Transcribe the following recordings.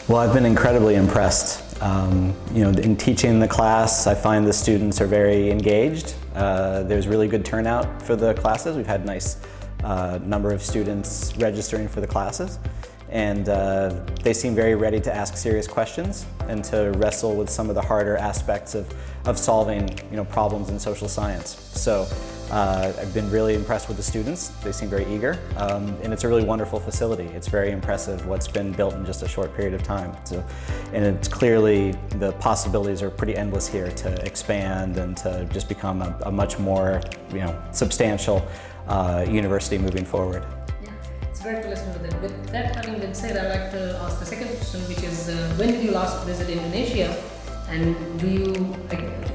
Well, I've been incredibly impressed. In teaching the class, I find the students are very engaged. There's really good turnout for the classes. We've had a nice number of students registering for the classes. And they seem very ready to ask serious questions and to wrestle with some of the harder aspects of solving problems in social science. So I've been really impressed with the students. They seem very eager, and it's a really wonderful facility. It's very impressive what's been built in just a short period of time. And it's clearly, the possibilities are pretty endless here to expand and to just become a much more substantial university moving forward. It's great to listen to that. With that having been said, I'd like to ask the second question, which is when did you last visit Indonesia, and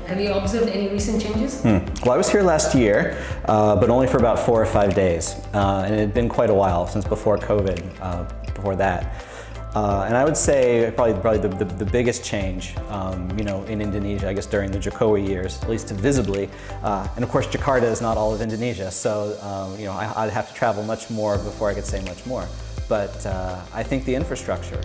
have you observed any recent changes? Well, I was here last year, but only for about 4 or 5 days, and it had been quite a while since before COVID, before that. And I would say probably the biggest change, in Indonesia, I guess during the Jokowi years, at least visibly, and of course Jakarta is not all of Indonesia, so I'd have to travel much more before I could say much more. But I think the infrastructure,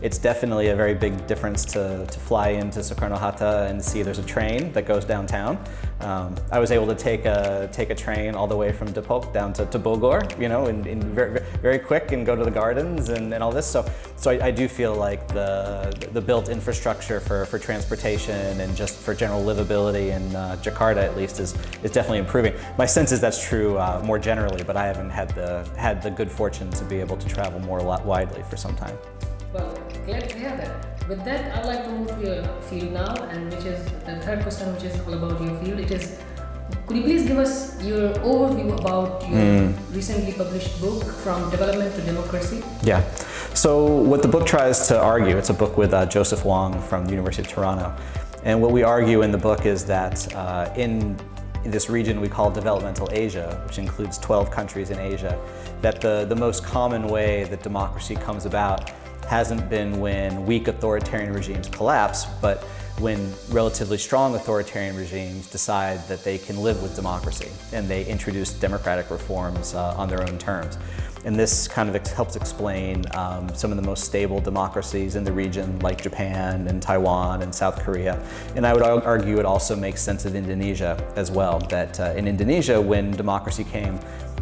it's definitely a very big difference to fly into Soekarno-Hatta and see there's a train that goes downtown. I was able to take a train all the way from Depok down to Bogor, in very, very quick, and go to the gardens and all this. So I do feel like the built infrastructure for transportation and just for general livability in Jakarta, at least, is definitely improving. My sense is that's true more generally, but I haven't had the good fortune to be able to travel more widely for some time. Well, glad to hear that. With that, I'd like to move to your field now, and which is the third question, which is all about your field. It is, could you please give us your overview about your recently published book, From Development to Democracy? Yeah. So what the book tries to argue, it's a book with Joseph Wong from the University of Toronto, and what we argue in the book is that in this region we call developmental Asia, which includes 12 countries in Asia, that the most common way that democracy comes about hasn't been when weak authoritarian regimes collapse, but when relatively strong authoritarian regimes decide that they can live with democracy and they introduce democratic reforms on their own terms. And this kind of helps explain some of the most stable democracies in the region, like Japan and Taiwan and South Korea. And I would argue it also makes sense of Indonesia as well, that in Indonesia, when democracy came,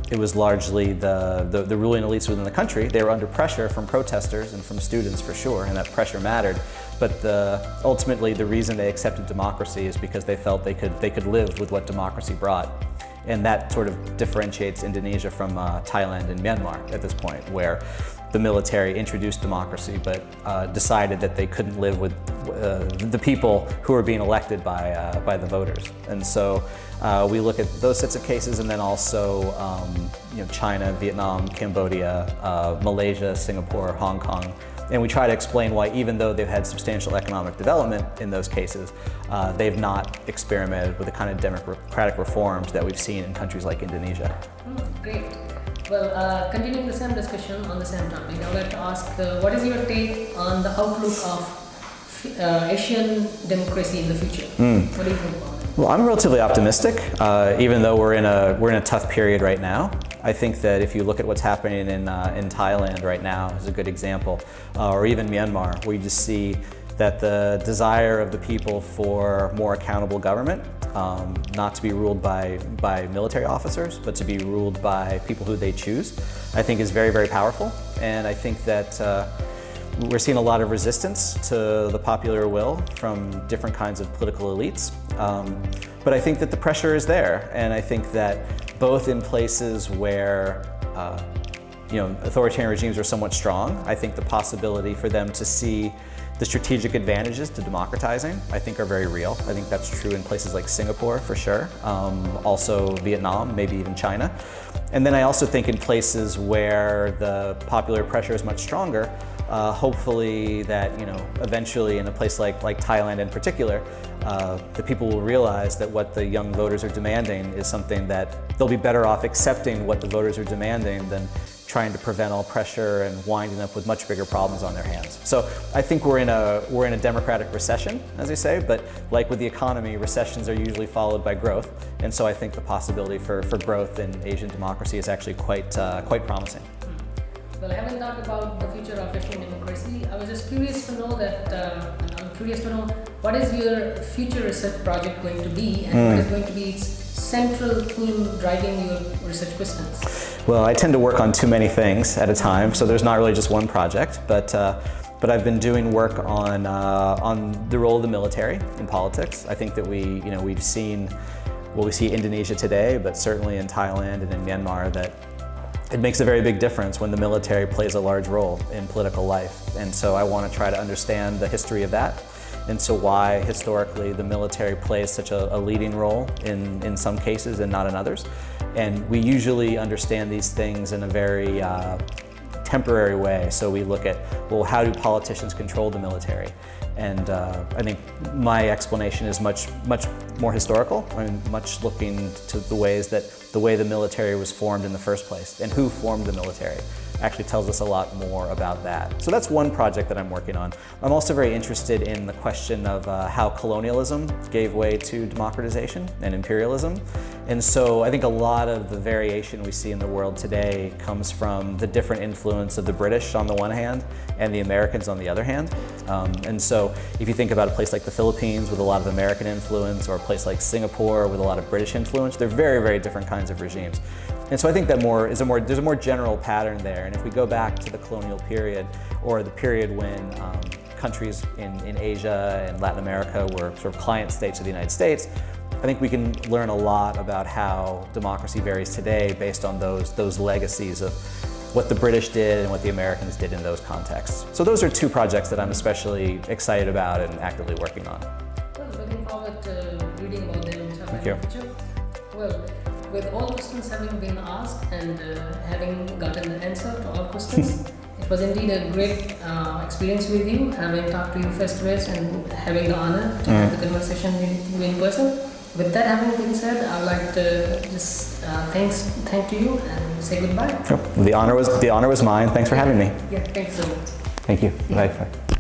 it was largely the ruling elites within the country. They were under pressure from protesters and from students, for sure, and that pressure mattered. But ultimately, the reason they accepted democracy is because they felt they could live with what democracy brought. And that sort of differentiates Indonesia from Thailand and Myanmar at this point, where the military introduced democracy but decided that they couldn't live with the people who were being elected by the voters. And so we look at those sets of cases, and then also China, Vietnam, Cambodia, Malaysia, Singapore, Hong Kong. And we try to explain why, even though they've had substantial economic development in those cases, they've not experimented with the kind of democratic reforms that we've seen in countries like Indonesia. Great. Well, continuing the same discussion on the same topic, I would like to ask, what is your take on the outlook of Asian democracy in the future? What do you think about it? Well, I'm relatively optimistic, even though we're in a tough period right now. I think that if you look at what's happening in Thailand right now is a good example, or even Myanmar, where you just see that the desire of the people for more accountable government, not to be ruled by military officers, but to be ruled by people who they choose, I think is very, very powerful. And I think that we're seeing a lot of resistance to the popular will from different kinds of political elites. But I think that the pressure is there, and I think that both in places where authoritarian regimes are somewhat strong, I think the possibility for them to see the strategic advantages to democratizing, I think, are very real. I think that's true in places like Singapore, for sure. Also Vietnam, maybe even China. And then I also think in places where the popular pressure is much stronger, hopefully that eventually in a place like Thailand in particular, the people will realize that what the young voters are demanding is something that they'll be better off accepting what the voters are demanding than trying to prevent all pressure and winding up with much bigger problems on their hands. So I think we're in a democratic recession, as they say, but like with the economy, recessions are usually followed by growth, and so I think the possibility for growth in Asian democracy is actually quite promising. Well, having talked about the future of Russian democracy, I was just curious to know that, I'm curious to know what is your future research project going to be, and what is going to be its central theme driving your research questions? Well, I tend to work on too many things at a time, so there's not really just one project, but I've been doing work on the role of the military in politics. I think that we've seen, well, we see Indonesia today, but certainly in Thailand and in Myanmar, that it makes a very big difference when the military plays a large role in political life. And so I want to try to understand the history of that, and so why historically the military plays such a leading role in some cases and not in others. And we usually understand these things in a very temporary way. So we look at, well, how do politicians control the military? And I think my explanation is much more historical. I mean, much looking to the way the military was formed in the first place and who formed the military actually tells us a lot more about that. So that's one project that I'm working on. I'm also very interested in the question of how colonialism gave way to democratization and imperialism. And so I think a lot of the variation we see in the world today comes from the different influence of the British on the one hand and the Americans on the other hand. And so if you think about a place like the Philippines with a lot of American influence, or a place like Singapore with a lot of British influence, they're very, very different kinds of regimes. And so I think that there's a more general pattern there. And if we go back to the colonial period, or the period when countries in Asia and Latin America were sort of client states of the United States, I think we can learn a lot about how democracy varies today based on those legacies of what the British did and what the Americans did in those contexts. So those are two projects that I'm especially excited about and actively working on. Well, looking forward to reading about them in the future. Well, with all questions having been asked and having gotten the answer to all questions, it was indeed a great experience with you, having talked to you face to face and having the honor to have the conversation with you in person. With that having been said, I would like to just thank you and say goodbye. Sure. The honor was mine. Thanks for having me. Yeah, thanks so much. Thank you. Yeah. Bye.